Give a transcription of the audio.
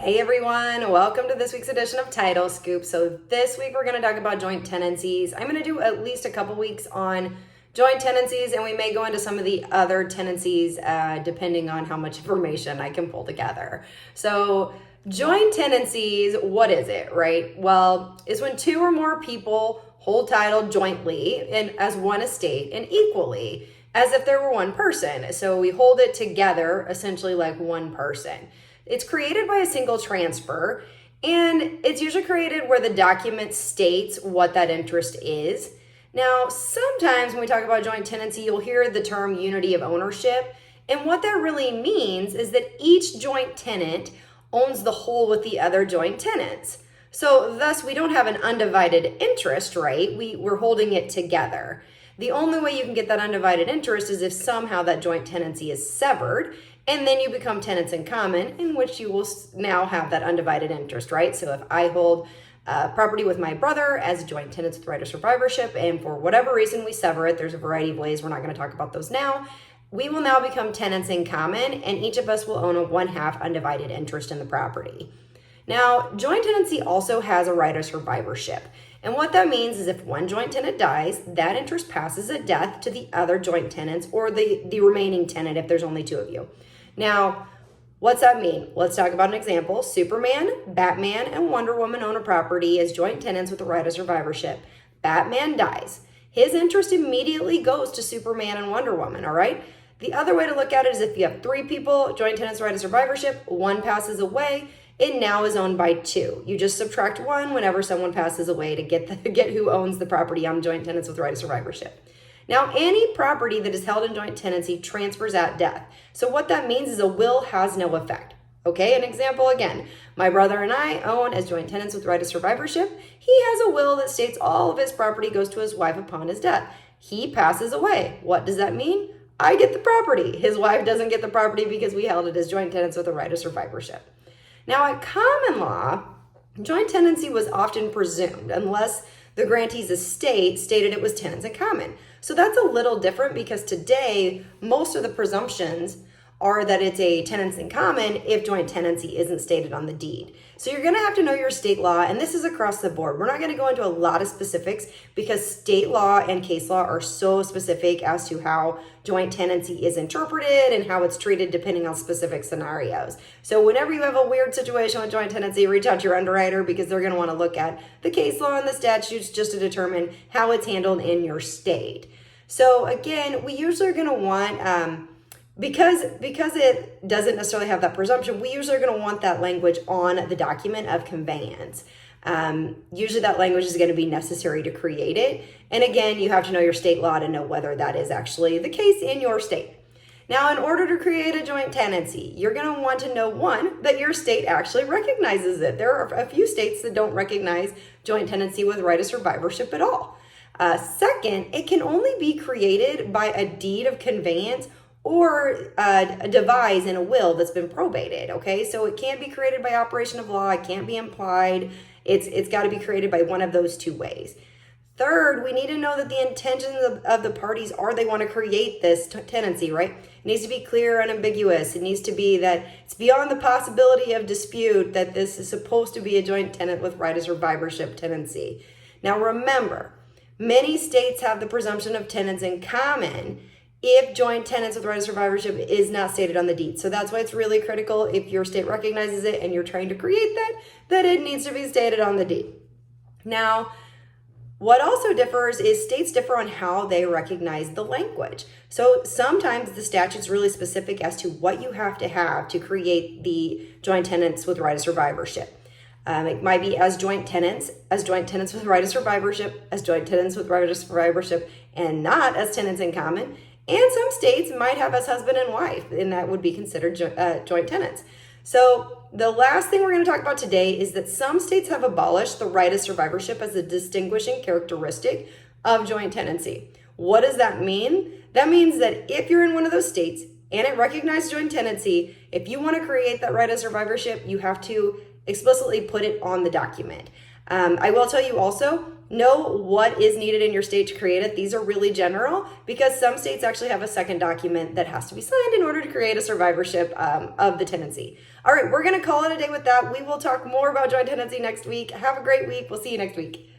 Hey everyone, welcome to this week's edition of Title Scoop. So this week we're going to talk about joint tenancies. I'm going to do at least a couple weeks on joint tenancies, and we may go into some of the other tenancies depending on how much information I can pull together. So joint tenancies, what is it, right? Well, it's when two or more people hold title jointly and as one estate and equally as if there were one person. So we hold it together essentially like one person. It's created by a single transfer, and it's usually created where the document states what that interest is. Now, sometimes when we talk about joint tenancy, you'll hear the term unity of ownership, and what that really means is that each joint tenant owns the whole with the other joint tenants. So thus, we don't have an undivided interest, right? We're holding it together. The only way you can get that undivided interest is if somehow that joint tenancy is severed, and then you become tenants in common, in which you will now have that undivided interest, right? So if I hold property with my brother as joint tenants with right of survivorship, and for whatever reason we sever it, there's a variety of ways, we're not going to talk about those now, we will now become tenants in common, and each of us will own a 1/2 undivided interest in the property. Now, joint tenancy also has a right of survivorship. And what that means is if one joint tenant dies, that interest passes at death to the other joint tenants or the remaining tenant if there's only two of you. Now, what's that mean? Let's talk about an example. Superman, Batman, and Wonder Woman own a property as joint tenants with the right of survivorship. Batman dies. His interest immediately goes to Superman and Wonder Woman, all right? The other way to look at it is if you have three people, joint tenants right of survivorship, one passes away, it now is owned by two. You just subtract one whenever someone passes away to get who owns the property on joint tenants with right of survivorship. Now, any property that is held in joint tenancy transfers at death. So what that means is a will has no effect. Okay, an example again, my brother and I own as joint tenants with right of survivorship. He has a will that states all of his property goes to his wife upon his death. He passes away. What does that mean? I get the property. His wife doesn't get the property because we held it as joint tenants with a right of survivorship. Now, at common law, joint tenancy was often presumed unless the grantee's estate stated it was tenants in common. So that's a little different because today, most of the presumptions are that it's a tenants in common if joint tenancy isn't stated on the deed. So you're going to have to know your state law, and this is across the board. We're not going to go into a lot of specifics because state law and case law are so specific as to how joint tenancy is interpreted and how it's treated depending on specific scenarios. So whenever you have a weird situation with joint tenancy, reach out to your underwriter because they're going to want to look at the case law and the statutes just to determine how it's handled in your state. So again, we usually are going to want because it doesn't necessarily have that presumption, we usually are going to want that language on the document of conveyance. Usually that language is going to be necessary to create it. And again, you have to know your state law to know whether that is actually the case in your state. Now, in order to create a joint tenancy, you're going to want to know, one, that your state actually recognizes it. There are a few states that don't recognize joint tenancy with right of survivorship at all. Second, it can only be created by a deed of conveyance or a devise in a will that's been probated, okay? So it can't be created by operation of law, it can't be implied, it's got to be created by one of those two ways. Third, we need to know that the intentions of the parties are they want to create this tenancy, right? It needs to be clear and ambiguous. It needs to be that it's beyond the possibility of dispute that this is supposed to be a joint tenant with right of survivorship tenancy. Now remember, many states have the presumption of tenants in common if joint tenants with right of survivorship is not stated on the deed. So that's why it's really critical if your state recognizes it and you're trying to create that it needs to be stated on the deed. Now, what also differs is states differ on how they recognize the language. So sometimes the statute's really specific as to what you have to create the joint tenants with right of survivorship. It might be as joint tenants with right of survivorship, as joint tenants with right of survivorship, and not as tenants in common. And some states might have as husband and wife, and that would be considered joint tenants. So the last thing we're going to talk about today is that some states have abolished the right of survivorship as a distinguishing characteristic of joint tenancy. What does that mean? That means that if you're in one of those states and it recognizes joint tenancy, if you want to create that right of survivorship, you have to explicitly put it on the document. I will tell you also, know what is needed in your state to create it. These are really general because some states actually have a second document that has to be signed in order to create a survivorship of the tenancy. All right, we're going to call it a day with that. We will talk more about joint tenancy next week. Have a great week. We'll see you next week.